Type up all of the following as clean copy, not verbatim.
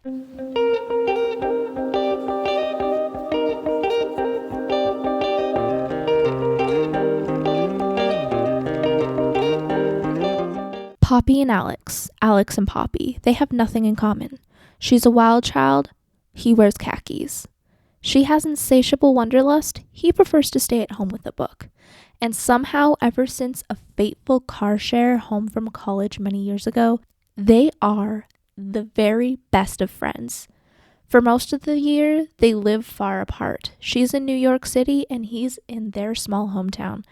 Poppy and Alex and Poppy, they have nothing in common. She's a wild child, he wears khakis. She has insatiable wanderlust, he prefers to stay at home with a book. And somehow, ever since a fateful car share home from college many years ago, they are the very best of friends. For most of the year, they live far apart. She's in New York City and he's in their small hometown.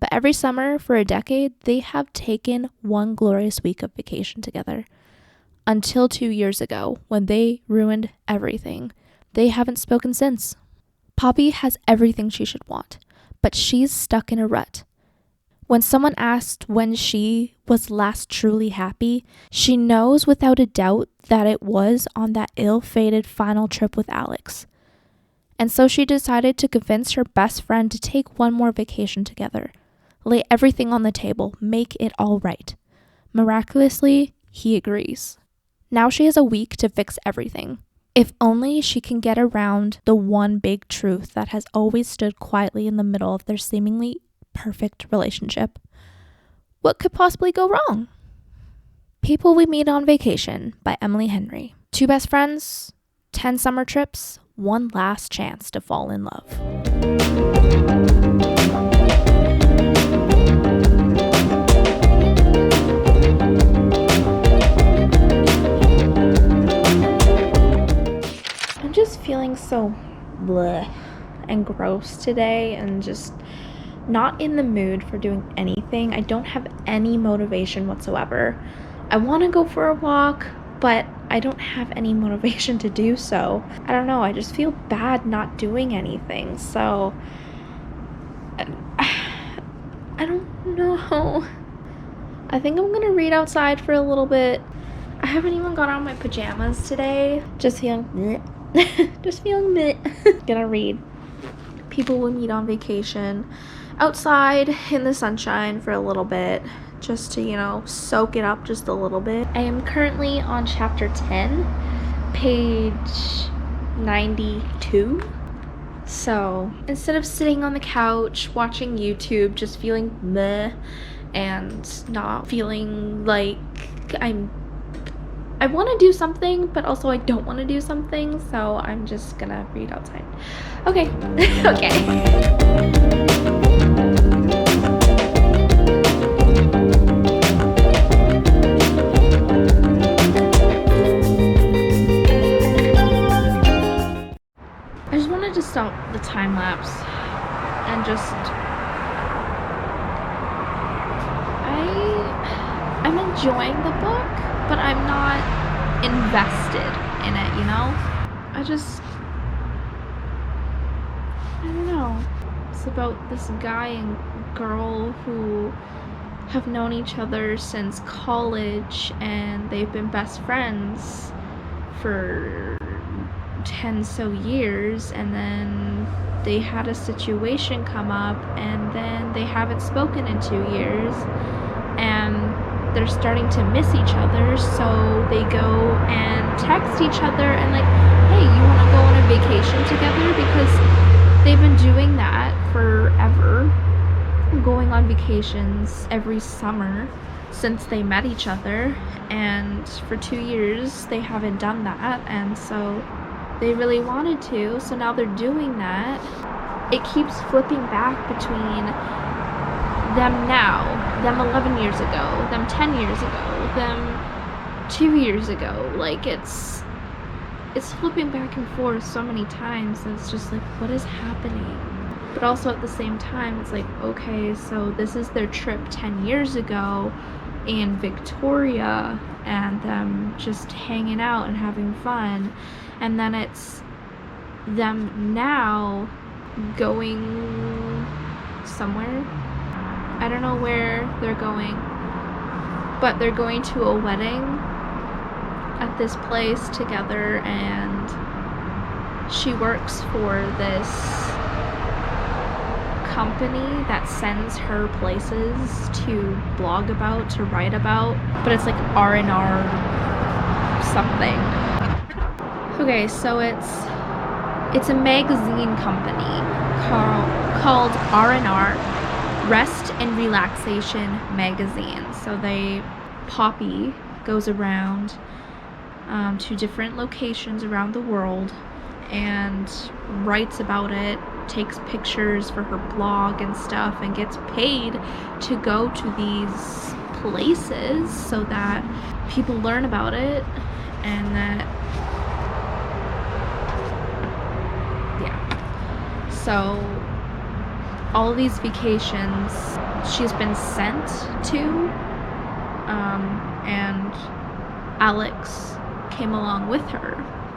But every summer, for a decade, they have taken one glorious week of vacation together. Until 2 years ago, when they ruined everything. They haven't spoken since. Poppy has everything she should want, but she's stuck in a rut. When someone asked when she was last truly happy, she knows without a doubt that it was on that ill-fated final trip with Alex. And so she decided to convince her best friend to take one more vacation together. Lay everything on the table, make it all right. Miraculously, he agrees. Now she has a week to fix everything. If only she can get around the one big truth that has always stood quietly in the middle of their seemingly perfect relationship. What could possibly go wrong? People We Meet on Vacation by Emily Henry. 2 best friends, 10 summer trips, one last chance to fall in love. Just feeling so bleh and gross today and just not in the mood for doing anything. I don't have any motivation whatsoever. I want to go for a walk, but I don't have any motivation to do so. I don't know, I just feel bad not doing anything. So I don't know. I think I'm gonna read outside for a little bit. I haven't even got on my pajamas today. Just feeling bleh. Gonna read People We Meet on Vacation outside in the sunshine for a little bit, just to, soak it up just a little bit. I am currently on chapter 10, page 92. So instead of sitting on the couch watching YouTube, just feeling meh and not feeling like I want to do something, but also I don't want to do something, so I'm just gonna read outside. Okay. Okay. I just wanted to stop the time lapse and I'm enjoying the book, but I'm not invested in it, I don't know. It's about this guy and girl who have known each other since college, and they've been best friends for 10 so years, and then they had a situation come up, and then they haven't spoken in 2 years, and they're starting to miss each other, so they go and text each other and like, hey, you want to go on a vacation together? Because they've been doing that forever, going on vacations every summer since they met each other, and for 2 years they haven't done that, and so they really wanted to, so now they're doing that. It keeps flipping back between them now, them 11 years ago, them 10 years ago, them 2 years ago. Like, it's flipping back and forth so many times, and it's just like, what is happening? But also at the same time, it's like, okay, so this is their trip 10 years ago in Victoria, and them just hanging out and having fun, and then it's them now going somewhere. I don't know where they're going, but they're going to a wedding at this place together, and she works for this company that sends her places to blog about, to write about, but it's like R&R something. Okay, so it's a magazine company called R&R, Rest and Relaxation Magazine. So Poppy goes around to different locations around the world and writes about it, takes pictures for her blog and stuff, and gets paid to go to these places so that people learn about it, and that, yeah. So all these vacations she's been sent to, and Alex came along with her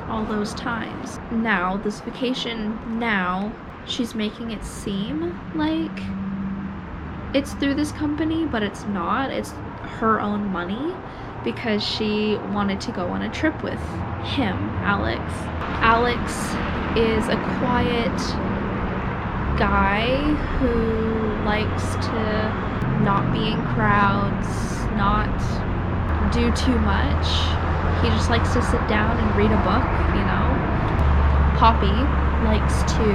all those times. Now, this vacation, she's making it seem like it's through this company, but it's not. It's her own money, because she wanted to go on a trip with him, Alex. Alex is a quiet guy who likes to not be in crowds, not do too much. He just likes to sit down and read a book, you know. Poppy likes to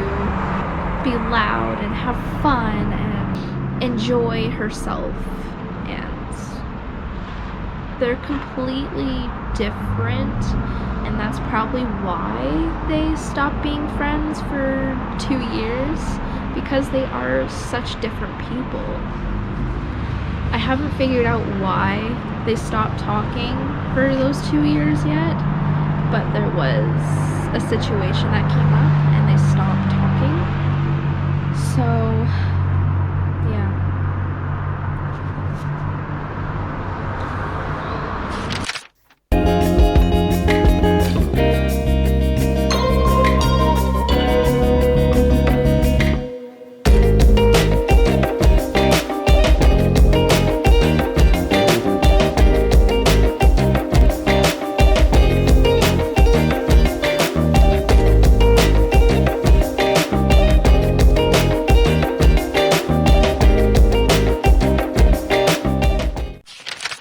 be loud and have fun and enjoy herself, and they're completely different, and that's probably why they stopped being friends for 2 years, because they are such different people. I haven't figured out why they stopped talking for those 2 years yet, but there was a situation that came up and they stopped talking. So, yeah.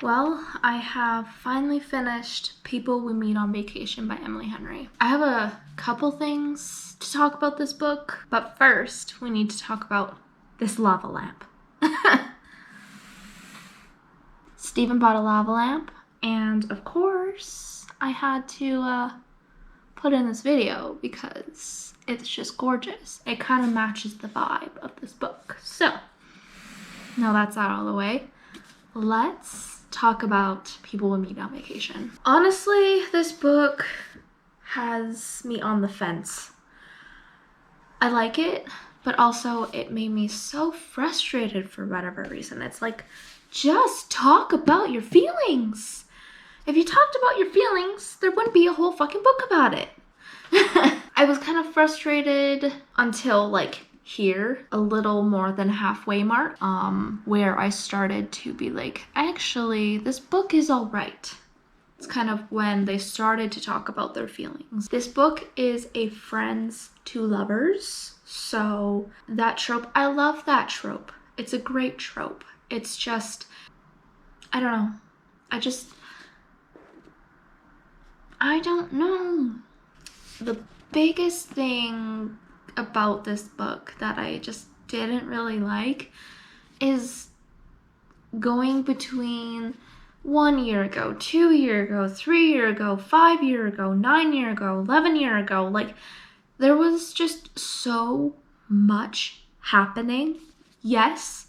Well, I have finally finished People We Meet on Vacation by Emily Henry. I have a couple things to talk about this book, but first we need to talk about this lava lamp. Stephen bought a lava lamp, and of course I had to put in this video because it's just gorgeous. It kind of matches the vibe of this book. So, now that's out of the way, let's talk about People We Meet on Vacation. Honestly, this book has me on the fence. I like it, but also it made me so frustrated for whatever reason. It's like, just talk about your feelings. If you talked about your feelings, there wouldn't be a whole fucking book about it. I was kind of frustrated until like here, a little more than halfway mark, where I started to be like, actually, this book is all right. It's kind of when they started to talk about their feelings. This book is a friends to lovers, so that trope, I love that trope. It's a great trope. It's just, I don't know. I don't know. The biggest thing about this book that I just didn't really like is going between 1 year ago, 2 year ago, 3 year ago, 5 year ago, 9 year ago, 11 year ago. Like, there was just so much happening. Yes,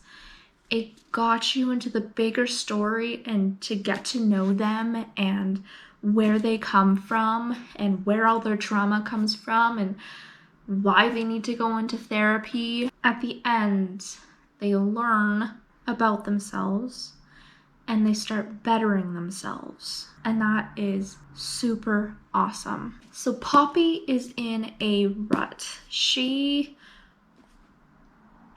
it got you into the bigger story and to get to know them and where they come from and where all their trauma comes from and why they need to go into therapy. At the end, they learn about themselves and they start bettering themselves. And that is super awesome. So Poppy is in a rut. She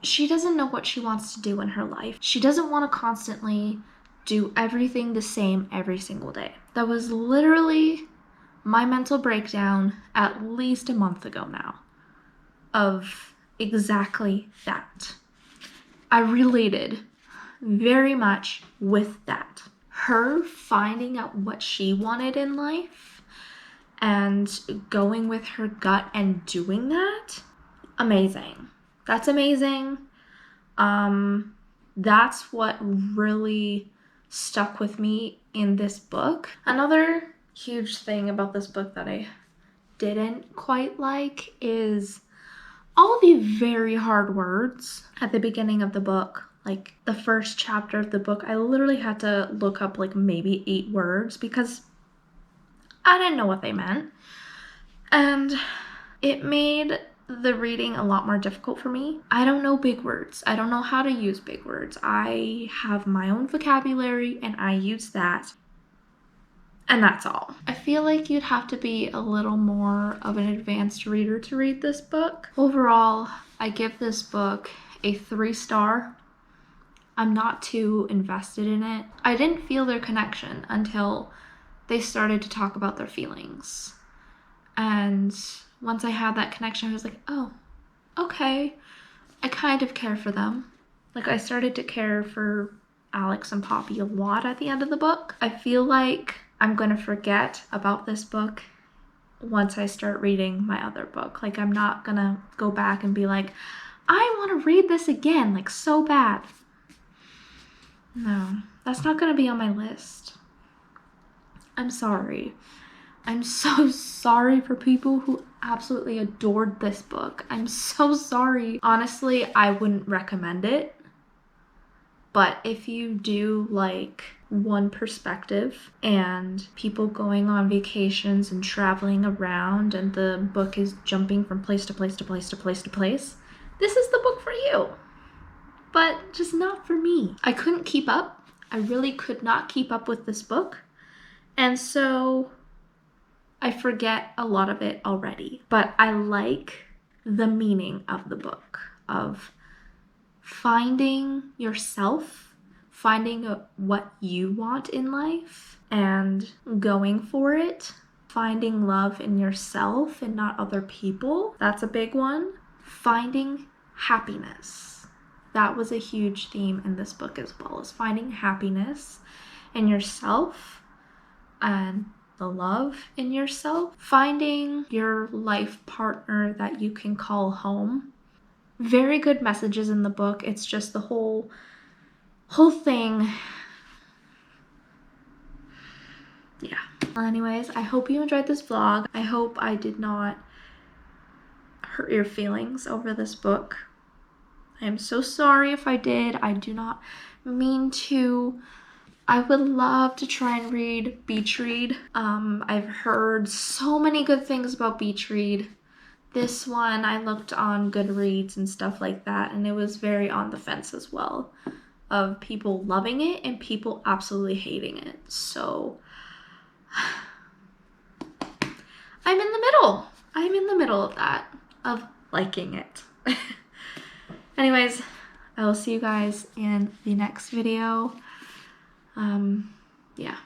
doesn't know what she wants to do in her life. She doesn't want to constantly do everything the same every single day. That was literally my mental breakdown at least a month ago now, of exactly that. I related very much with that. Her finding out what she wanted in life and going with her gut and doing that, amazing. That's amazing. That's what really stuck with me in this book. Another huge thing about this book that I didn't quite like is all the very hard words at the beginning of the book. Like the first chapter of the book, I literally had to look up like maybe 8 words because I didn't know what they meant. And it made the reading a lot more difficult for me. I don't know big words. I don't know how to use big words. I have my own vocabulary and I use that. And that's all. I feel like you'd have to be a little more of an advanced reader to read this book. Overall, I give this book a 3-star. I'm not too invested in it. I didn't feel their connection until they started to talk about their feelings. And once I had that connection, I was like, oh, okay. I kind of care for them. Like, I started to care for Alex and Poppy a lot at the end of the book. I feel like I'm gonna forget about this book once I start reading my other book. Like, I'm not gonna go back and be like, I want to read this again, like so bad. No, that's not gonna be on my list. I'm sorry. I'm so sorry for people who absolutely adored this book. I'm so sorry. Honestly, I wouldn't recommend it. But if you do like one perspective and people going on vacations and traveling around and the book is jumping from place to place to place to place to place, this is the book for you. But just not for me. I couldn't keep up. I really could not keep up with this book. And so I forget a lot of it already. But I like the meaning of the book, of finding yourself, finding what you want in life and going for it, finding love in yourself and not other people. That's a big one. Finding happiness. That was a huge theme in this book as well, is finding happiness in yourself and the love in yourself. Finding your life partner that you can call home. Very good messages in the book. It's just the whole thing. Yeah. Anyways, I hope you enjoyed this vlog. I hope I did not hurt your feelings over this book. I am so sorry if I did. I do not mean to. I would love to try and read Beach Read. I've heard so many good things about Beach Read. This one, I looked on Goodreads and stuff like that, and it was very on the fence as well, of people loving it and people absolutely hating it. So I'm in the middle. I'm in the middle of that, of liking it. Anyways, I will see you guys in the next video. Yeah.